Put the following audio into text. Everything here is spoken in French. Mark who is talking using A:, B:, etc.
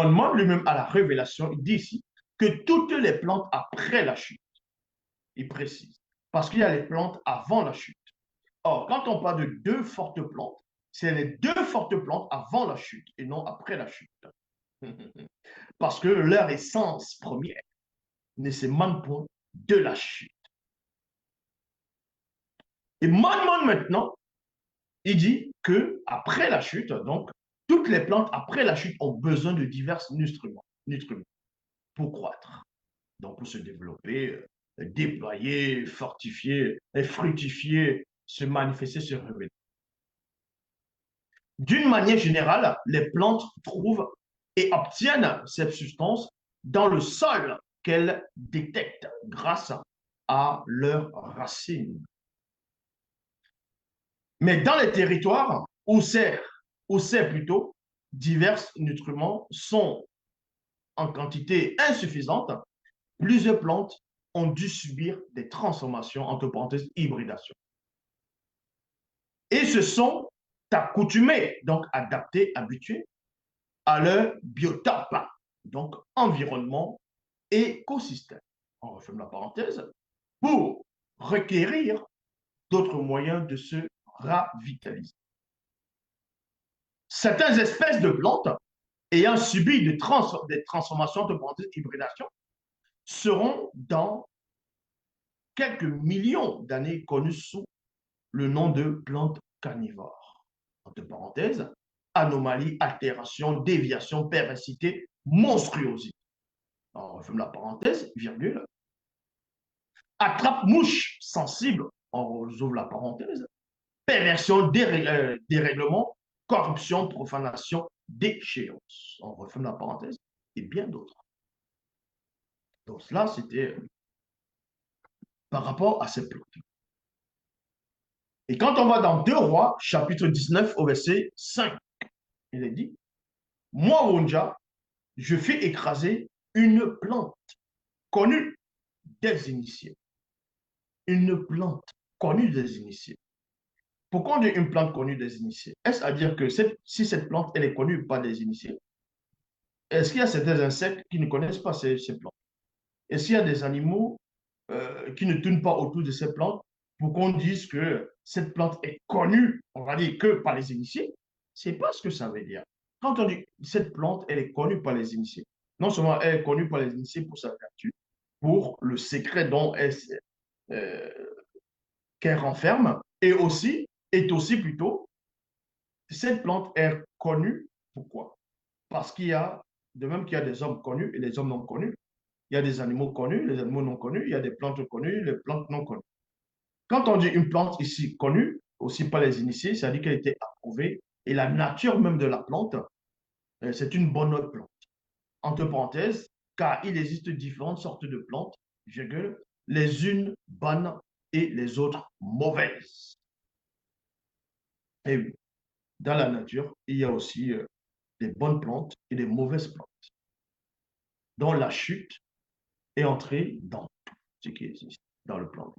A: Mon lui-même à la révélation, il dit ici que toutes les plantes après la chute, il précise, parce qu'il y a les plantes avant la chute. Or, quand on parle de deux fortes plantes, c'est les deux fortes plantes avant la chute et non après la chute. Parce que leur essence première ne s'émane point de la chute. Et Manman maintenant, il dit que après la chute, donc, toutes les plantes après la chute ont besoin de divers nutriments pour croître, donc pour se développer, déployer, fortifier, et fructifier, se manifester, se révéler. D'une manière générale, les plantes trouvent et obtiennent cette substance dans le sol qu'elles détectent grâce à leurs racines. Mais dans les territoires où c'est plutôt divers nutriments sont en quantité insuffisante, plusieurs plantes ont dû subir des transformations, entre parenthèses, hybridation. Et se sont accoutumés, donc adaptés, habitués à leur biotope, donc environnement, écosystème. On referme la parenthèse pour requérir d'autres moyens de se ravitaliser. Certaines espèces de plantes ayant subi des transformations de parenthèse hybridation seront dans quelques millions d'années connues sous le nom de plantes carnivores. Entre parenthèses, anomalie, altération, déviation, perversité, monstruosité. On referme la parenthèse, virgule. Attrape-mouche sensible, on ouvre la parenthèse. Perversion, dérèglement, corruption, profanation, déchéance. On referme la parenthèse et bien d'autres. Donc cela, c'était par rapport à ces plantes. Et quand on va dans 2 Rois, chapitre 19, au verset 5, il est dit, moi, Wonja, je fais écraser une plante connue des initiés. Une plante connue des initiés. Pourquoi on dit une plante connue des initiés? Est-ce à dire que si cette plante elle est connue par des initiés, est-ce qu'il y a certains insectes qui ne connaissent pas ces plantes? Est-ce qu'il y a des animaux qui ne tournent pas autour de ces plantes pour qu'on dise que cette plante est connue, on va dire que par les initiés? C'est pas ce que ça veut dire. Quand on dit cette plante, elle est connue par les initiés, non seulement elle est connue par les initiés pour sa vertu, pour le secret dont euh, qu'elle renferme, et aussi, est aussi plutôt, cette plante est connue, pourquoi? Parce qu'il y a, de même qu'il y a des hommes connus et des hommes non connus, il y a des animaux connus, les animaux non connus, il y a des plantes connues, les plantes non connues. Quand on dit une plante ici connue, aussi par les initiés, ça dit qu'elle a été approuvée, et la nature même de la plante, c'est une bonne plante. Entre parenthèses, car il existe différentes sortes de plantes, virgule, les unes bonnes et les autres mauvaises. Et oui, dans la nature, il y a aussi des bonnes plantes et des mauvaises plantes, dont la chute est entrée dans tout ce qui existe dans le plan.